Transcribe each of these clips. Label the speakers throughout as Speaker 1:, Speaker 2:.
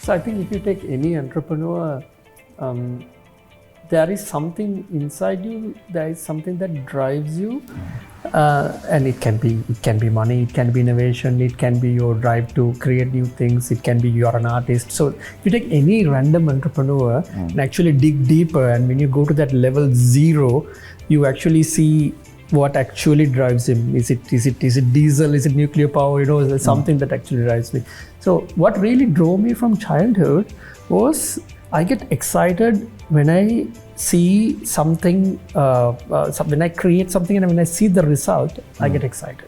Speaker 1: So I think if you take any entrepreneur, there is something inside you, there is something that drives you, and it can be money, it can be innovation, it can be your drive to create new things, it can be you're an artist. So if you take any random entrepreneur and actually dig deeper, and when you go to that level 0, you actually see what actually drives him. Is it diesel? Is it nuclear power? Is there something that actually drives me? So what really drove me from childhood was I get excited when I see something, when I create something and when I see the result, I get excited.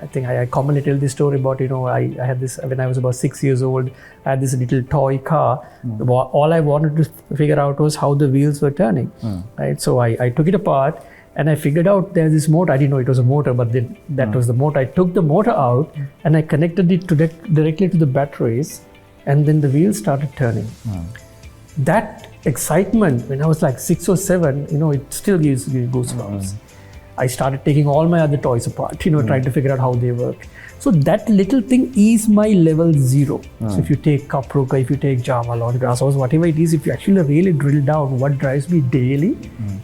Speaker 1: I think I commonly tell this story about, I had this, when I was about 6 years old, I had this little toy car. All I wanted to figure out was how the wheels were turning, right? So I took it apart and I figured out there's this motor. I didn't know it was a motor, but then that was the motor. I took the motor out and I connected it directly to the batteries, and then the wheels started turning. That excitement when I was like 6 or 7, it still gives me goosebumps. I started taking all my other toys apart, trying to figure out how they work. So that little thing is my level 0. So if you take Kapruka, if you take Java, Lawn Grass House, whatever it is, if you actually really drill down, what drives me daily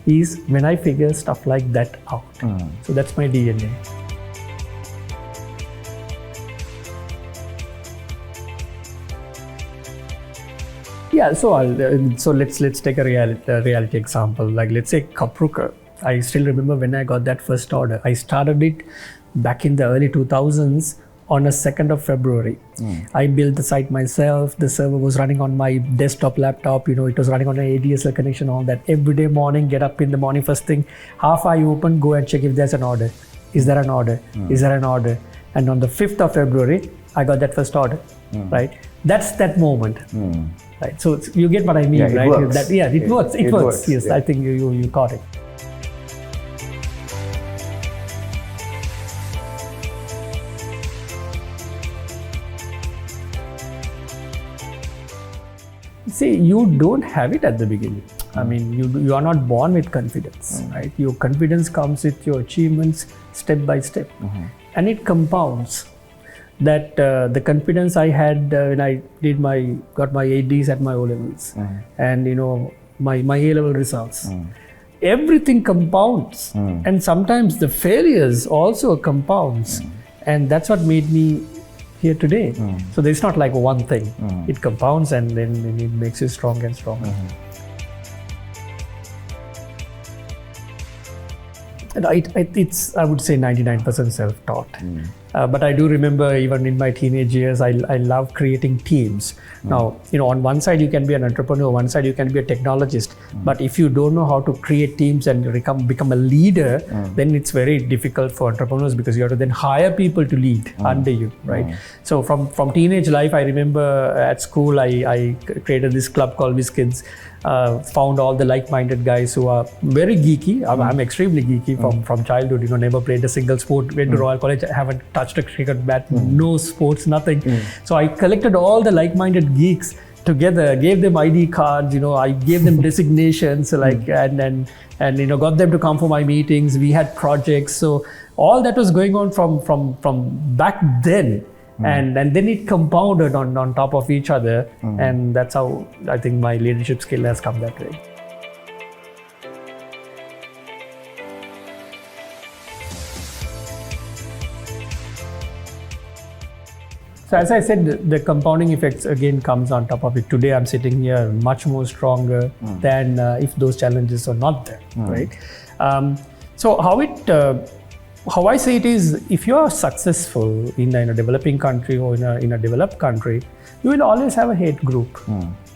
Speaker 1: is when I figure stuff like that out. So that's my DNA. Yeah, so let's take a reality example. Like let's say Kapruka. I still remember when I got that first order. I started it back in the early 2000s on a 2nd of February. I built the site myself. The server was running on my desktop laptop. It was running on an ADSL connection, all that. Every day morning, get up in the morning, first thing, half eye open, go and check if there's an order. Is there an order? Is there an order? And on the 5th of February, I got that first order, right? That's that moment. Right. So you get what I mean, right?
Speaker 2: Works.
Speaker 1: It works. It works. Yes, I think you caught it. See, you don't have it at the beginning. I mean, you are not born with confidence, right? Your confidence comes with your achievements step by step, and it compounds. That the confidence I had when I got my ADs at my O levels, and my A level results, everything compounds, and sometimes the failures also compounds, and that's what made me here today. So there's not like one thing; it compounds, and then it makes you stronger and stronger. And it's I would say 99% self-taught. But I do remember even in my teenage years, I love creating teams. Now, on one side you can be an entrepreneur, one side you can be a technologist. But if you don't know how to create teams and become a leader, then it's very difficult for entrepreneurs because you have to then hire people to lead under you, right? So from teenage life, I remember at school, I created this club called WizKids. Found all the like-minded guys who are very geeky. I'm extremely geeky from childhood. Never played a single sport. Went to Royal College. Haven't touched a cricket bat. No sports. Nothing. So I collected all the like-minded geeks together. Gave them ID cards. I gave them designations. And got them to come for my meetings. We had projects. So all that was going on from back then. And then it compounded on top of each other, and that's how I think my leadership skill has come that way. So as I said, the compounding effects again comes on top of it. Today I'm sitting here much more stronger than if those challenges are not there, right? So how I say it is, if you are successful in a developing country or in a developed country, you will always have a hate group,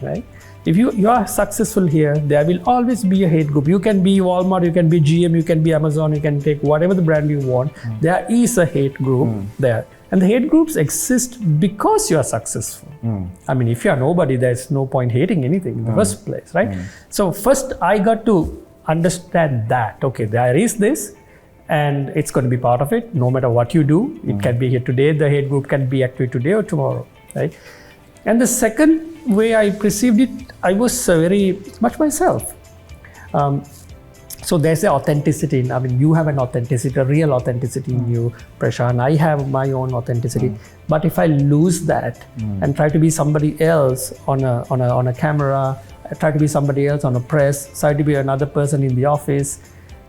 Speaker 1: right? If you are successful here, there will always be a hate group. You can be Walmart, you can be GM, you can be Amazon, you can take whatever the brand you want. There is a hate group there. And the hate groups exist because you are successful. I mean, if you are nobody, there's no point hating anything in the first place, right? So first I got to understand that, okay, there is this, and it's going to be part of it no matter what you do. It can be here today, the hate group can be active today or tomorrow, right? And the second way I perceived it, I was very much myself. So there's the authenticity. You have an authenticity, a real authenticity in you, Prashant. I have my own authenticity. But if I lose that and try to be somebody else on a camera, I try to be somebody else on a press, try to be another person in the office,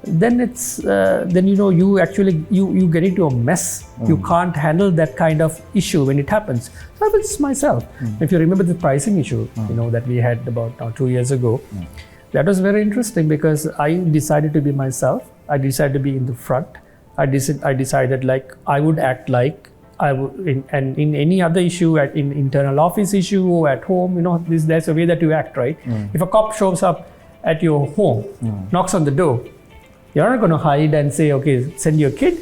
Speaker 1: then it's you actually you get into a mess. You can't handle that kind of issue when it happens. So I was myself. If you remember the pricing issue, that we had about 2 years ago. That was very interesting because I decided to be myself. I decided to be in the front. I decided like I would act like I would, and in any other issue, in internal office issue or at home, there's a way that you act, right? If a cop shows up at your home, knocks on the door, you're not going to hide and say, okay, send your kid.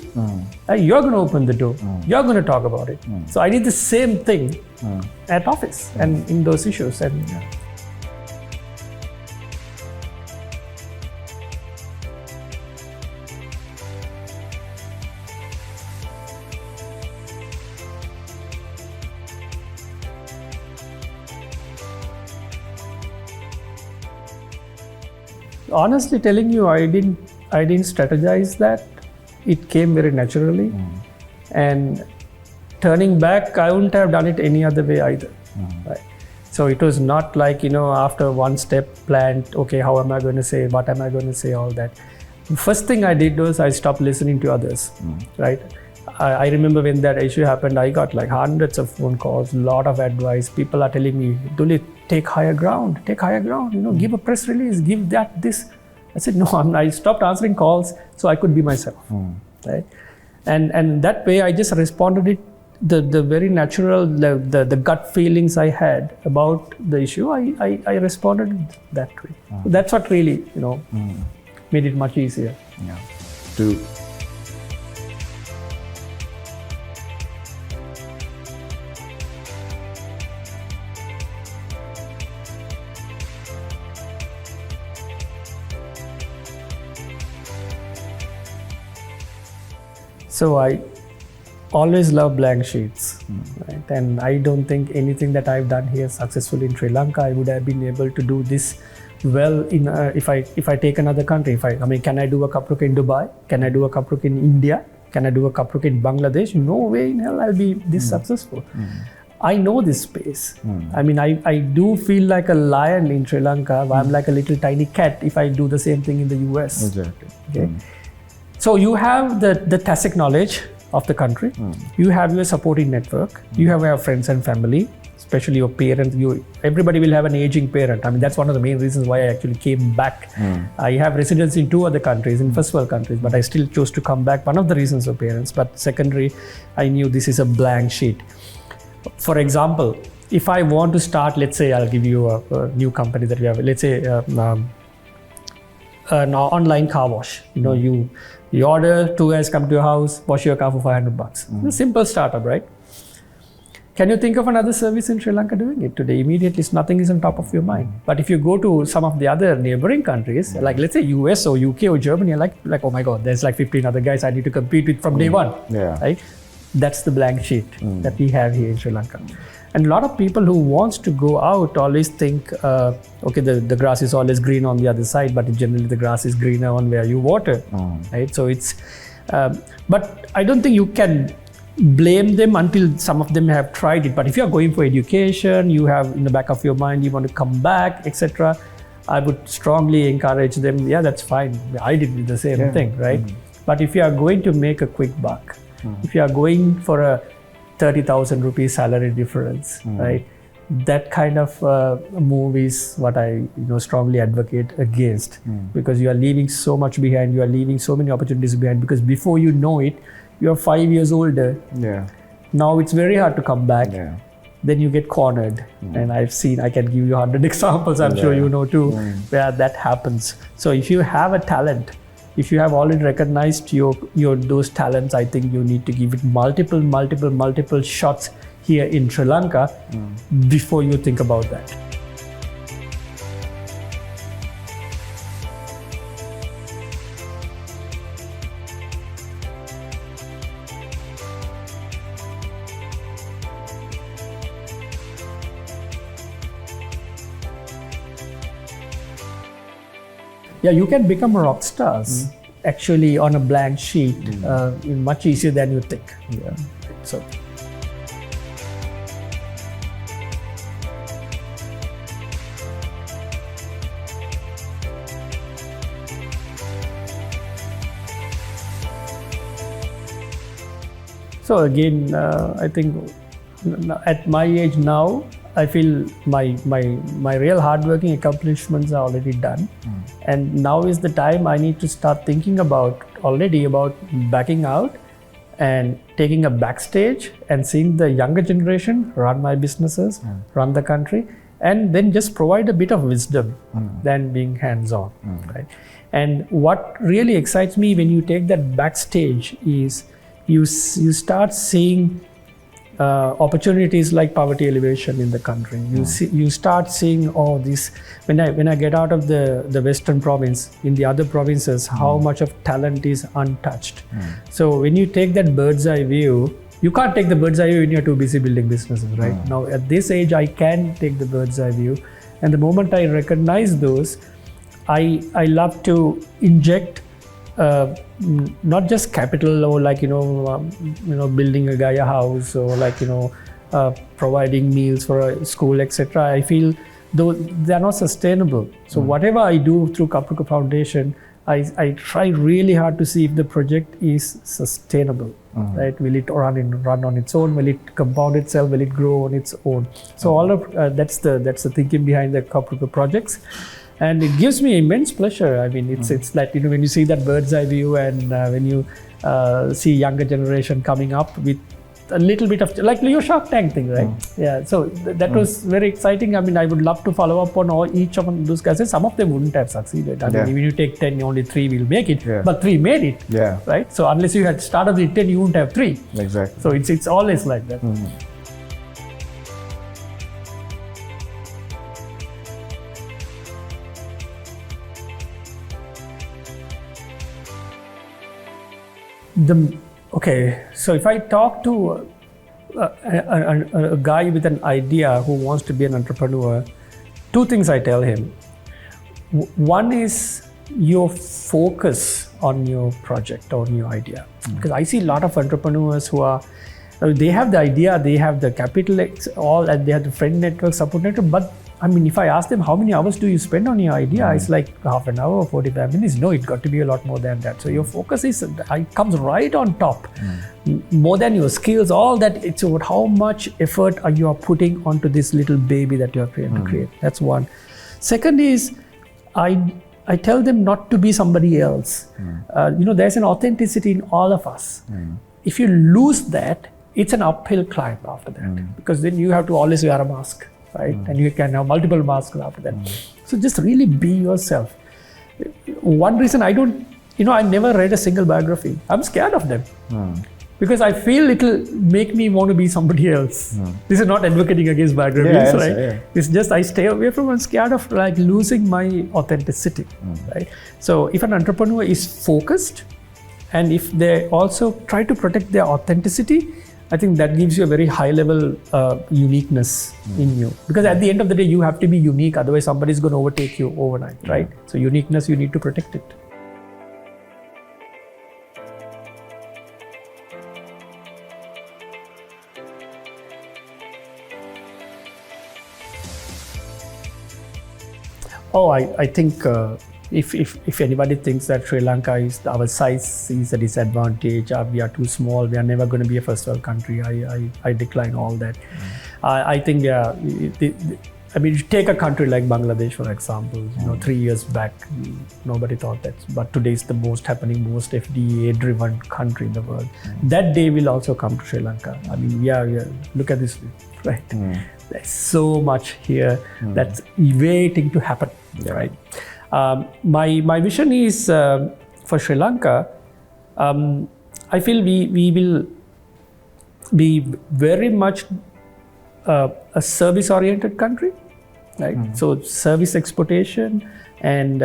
Speaker 1: You're going to open the door. You're going to talk about it. So I did the same thing at office and in those issues. And honestly telling you, I didn't strategize that. It came very naturally. And turning back, I wouldn't have done it any other way either. Right? So it was not like, after one step planned, okay, how am I going to say, what am I going to say, all that. The first thing I did was I stopped listening to others, right? I remember when that issue happened, I got like hundreds of phone calls, a lot of advice. People are telling me, Dulith, take higher ground, give a press release, give this. I said, no, I stopped answering calls so I could be myself, right? And that way I just responded it, the very natural, the gut feelings I had about the issue, I responded that way. So that's what really, made it much easier.
Speaker 2: Yeah.
Speaker 1: So I always love blank sheets, right? And I don't think anything that I've done here successfully in Sri Lanka, I would have been able to do this well in if I take another country. Can I do a Kapruk in Dubai? Can I do a Kapruk in India? Can I do a Kapruk in Bangladesh? No way in hell I'll be this successful. I know this space. I do feel like a lion in Sri Lanka. I'm like a little tiny cat if I do the same thing in the US.
Speaker 2: Exactly.
Speaker 1: Okay. So you have the tacit knowledge of the country. You have your supporting network. You have your friends and family, especially your parents. Everybody will have an aging parent. That's one of the main reasons why I actually came back. I have residence in 2 other countries, in first world countries, but I still chose to come back. One of the reasons were parents, but secondary, I knew this is a blank sheet. For example, if I want to start, let's say I'll give you a new company that we have, let's say an online car wash. You order, 2 guys come to your house, wash your car for $500. It's a simple startup, right? Can you think of another service in Sri Lanka doing it today? Immediately, nothing is on top of your mind. But if you go to some of the other neighboring countries, like let's say US or UK or Germany, like oh my God, there's like 15 other guys I need to compete with from day one. Right? That's the blank sheet that we have here in Sri Lanka. And a lot of people who wants to go out always think, okay, the grass is always green on the other side, but generally the grass is greener on where you water, right? So it's, but I don't think you can blame them until some of them have tried it. But if you are going for education, you have in the back of your mind, you want to come back, etc. I would strongly encourage them, yeah, that's fine. I did the same thing, right? But if you are going to make a quick buck, if you are going for a 30,000 rupees salary difference, right? That kind of move is what I strongly advocate against, because you are leaving so much behind, you are leaving so many opportunities behind, because before you know it, you are 5 years older. Now it's very hard to come back. Then you get cornered. And I can give you 100 examples, I'm sure you know too, where that happens. So if you have a talent, if you have already recognized your those talents, I think you need to give it multiple shots here in Sri Lanka before you think about that. Yeah, you can become rock stars actually on a blank sheet much easier than you think. Yeah. So. So again, I think at my age now, I feel my real hardworking accomplishments are already done, and now is the time I need to start thinking about backing out and taking a backstage and seeing the younger generation run my businesses, run the country, and then just provide a bit of wisdom than being hands-on, right? And what really excites me when you take that backstage is you start seeing opportunities like poverty elevation in the country. You start seeing this when I get out of the western province, in the other provinces, how much of talent is untouched. So when you take that bird's eye view, you can't take the bird's eye view when you're too busy building businesses, right? Now at this age, I can take the bird's eye view, and the moment I recognize those, I love to inject not just capital or building a guy a house or providing meals for a school, etc. I feel though they are not sustainable. So whatever I do through Kapruka Foundation, I try really hard to see if the project is sustainable. Right? Will it run on its own? Will it compound itself? Will it grow on its own? So all of that's the thinking behind the Kapruka projects. And it gives me immense pleasure. I mean, it's like, when you see that bird's eye view, and when you see younger generation coming up with a little bit of, like your Shark Tank thing, right? Yeah, so that was very exciting. I mean, I would love to follow up on each of those guys. Some of them wouldn't have succeeded. I mean, even you take 10, only 3 will make it, but 3 made it, right? So unless you had started with 10, you wouldn't have 3.
Speaker 2: Exactly.
Speaker 1: So it's always like that. So if I talk to a guy with an idea who wants to be an entrepreneur, 2 things I tell him. One is your focus on your project or your idea. Because I see a lot of entrepreneurs who they have the idea, they have the capital, and they have the friend network, support network, but I mean, if I ask them how many hours do you spend on your idea, it's like half an hour or 45 minutes. No, it's got to be a lot more than that. So your focus comes right on top, more than your skills, all that. It's about how much effort you are putting onto this little baby that you are trying to create. That's one. Second is, I tell them not to be somebody else. There's an authenticity in all of us. If you lose that, it's an uphill climb after that, because then you have to always wear a mask. Right? And you can have multiple masks after that. So just really be yourself. One reason I never read a single biography. I'm scared of them. Because I feel it'll make me want to be somebody else. This is not advocating against biographies, right? Yeah. It's just I stay away from it. I'm scared of losing my authenticity, right? So if an entrepreneur is focused, and if they also try to protect their authenticity, I think that gives you a very high level uniqueness in you. Because at the end of the day, you have to be unique. Otherwise, somebody's going to overtake you overnight, right? So uniqueness, you need to protect it. I think if anybody thinks that Sri Lanka our size is a disadvantage, we are too small, we are never going to be a first world country, I decline all that. I think, take a country like Bangladesh, for example. 3 years back, nobody thought that, but today is the most FDA-driven country in the world. That day will also come to Sri Lanka. I mean, look at this, right? There's so much here that's waiting to happen, right? My vision is for Sri Lanka. I feel we will be very much a service-oriented country, right? So service exportation and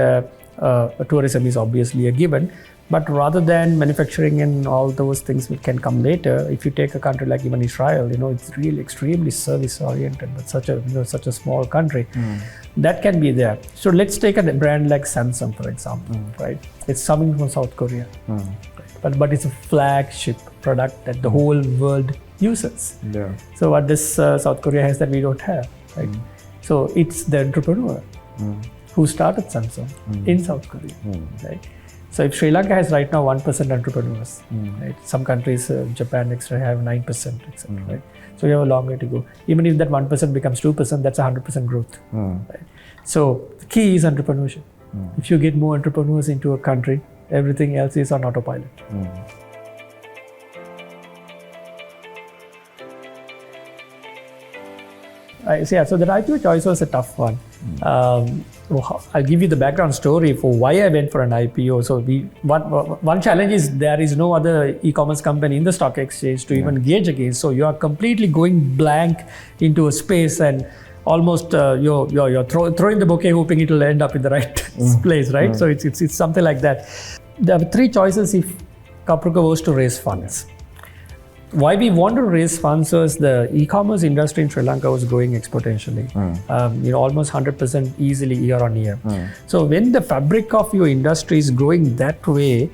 Speaker 1: tourism is obviously a given. But rather than manufacturing and all those things which can come later, if you take a country like even Israel, it's really extremely service oriented, but such a small country, that can be there. So let's take a brand like Samsung, for example, right? It's coming from South Korea, but it's a flagship product that the whole world uses.
Speaker 2: Yeah.
Speaker 1: So what this South Korea has that we don't have, right? So it's the entrepreneur who started Samsung in South Korea, right? So if Sri Lanka has right now 1% entrepreneurs, right? Some countries, Japan, etc., have 9%, etc., right? So we have a long way to go. Even if that 1% becomes 2%, that's 100% growth, right? So the key is entrepreneurship. If you get more entrepreneurs into a country, everything else is on autopilot. So the IPO choice was a tough one. I'll give you the background story for why I went for an IPO. So one challenge is there is no other e-commerce company in the stock exchange to even gauge against. So you are completely going blank into a space and almost you're throwing the bouquet hoping it will end up in the right place, right? So it's something like that. There are three choices if Caprico was to raise funds. Why we want to raise funds was the e-commerce industry in Sri Lanka was growing exponentially, almost 100% easily year on year. So when the fabric of your industry is growing that way,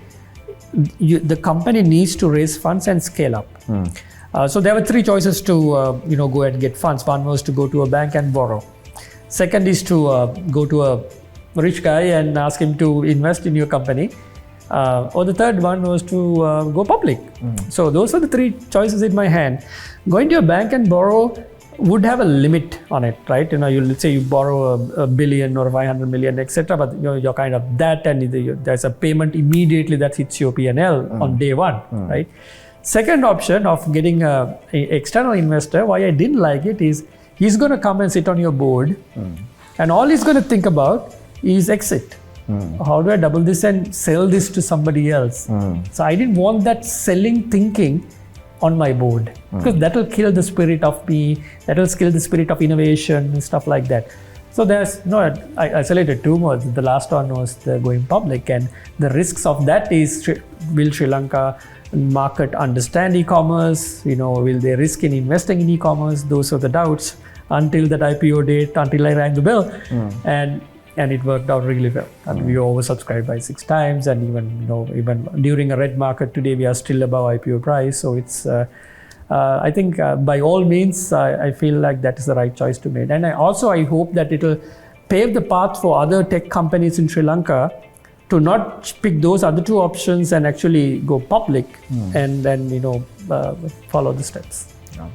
Speaker 1: the company needs to raise funds and scale up. So there were three choices to go and get funds. One was to go to a bank and borrow. Second is to go to a rich guy and ask him to invest in your company. Or the third one was to go public. So those are the three choices in my hand. Going to a bank and borrow would have a limit on it, right? Let's say you borrow a billion or 500 million, etc. But you're kind of that, and there's a payment immediately that hits your P&L on day one, right? Second option of getting an external investor, why I didn't like it is he's going to come and sit on your board, and all he's going to think about is exit. How do I double this and sell this to somebody else? So I didn't want that selling thinking on my board, because that will kill the spirit of me, that will kill the spirit of innovation and stuff like that. So I selected two more. The last one was the going public, and the risks of that is, will Sri Lanka market understand e-commerce? Will they risk in investing in e-commerce? Those are the doubts until that IPO date, until I rang the bell. And it worked out really well. And we oversubscribed by 6 times, and even during a red market today, we are still above IPO price. So it's, I think by all means, I feel like that is the right choice to make. And I hope that it will pave the path for other tech companies in Sri Lanka to not pick those other two options and actually go public and then follow the steps.
Speaker 2: Yeah.